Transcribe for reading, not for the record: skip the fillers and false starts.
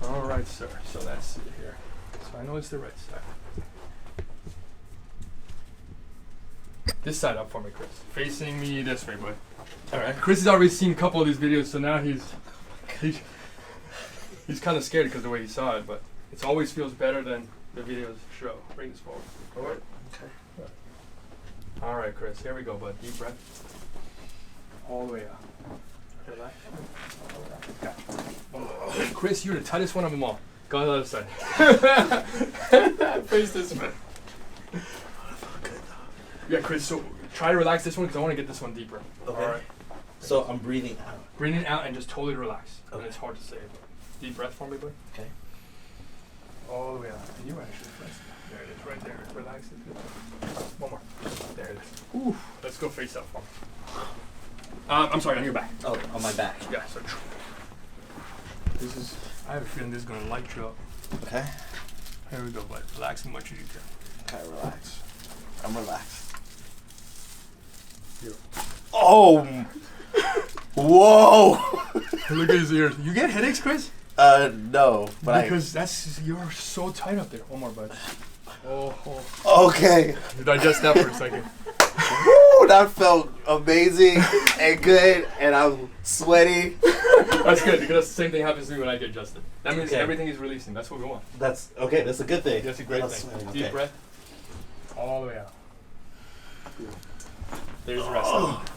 All right, sir. So that's it here. So I know it's the right side. This side up for me, Chris. Facing me this way, bud. All right. Chris has already seen a couple of these videos, so now he's kind of scared because of the way he saw it, but it always feels better than the videos show. Bring this forward. All right. Okay. All right, Chris. Here we go, bud. Deep breath. All the way up. Relax. Okay. Chris, you're the tightest one of them all. Go on the other side. Face this way. Yeah, Chris, so try to relax this one because I want to get this one deeper. Okay. All right. So I'm breathing out. Breathing out and just totally relax. Okay. And it's hard to say, but deep breath for me, bud. Okay. All the way out. And you actually press it. There it is, right there. Relax it. One more. There it is. Ooh. Let's go face up for me. I'm sorry, on your back. Oh, on my back. Yeah, so this is, I have a feeling this is going to light you up. Okay. Here we go, bud. Relax as much as you can. Okay, relax. I'm relaxed. Here. Oh! Whoa! Look at his ears. You get headaches, Chris? No, but because you're so tight up there. One more, bud. Oh. Okay. Digest that for a second. Woo! That felt amazing and good, and I'm sweaty. That's good because the same thing happens to me when I get adjusted. That means Okay. everything is releasing. That's what we want. That's okay. That's a good thing. That's a great I'm thing. sweating, Deep okay. breath. All the way out. There's the rest of it.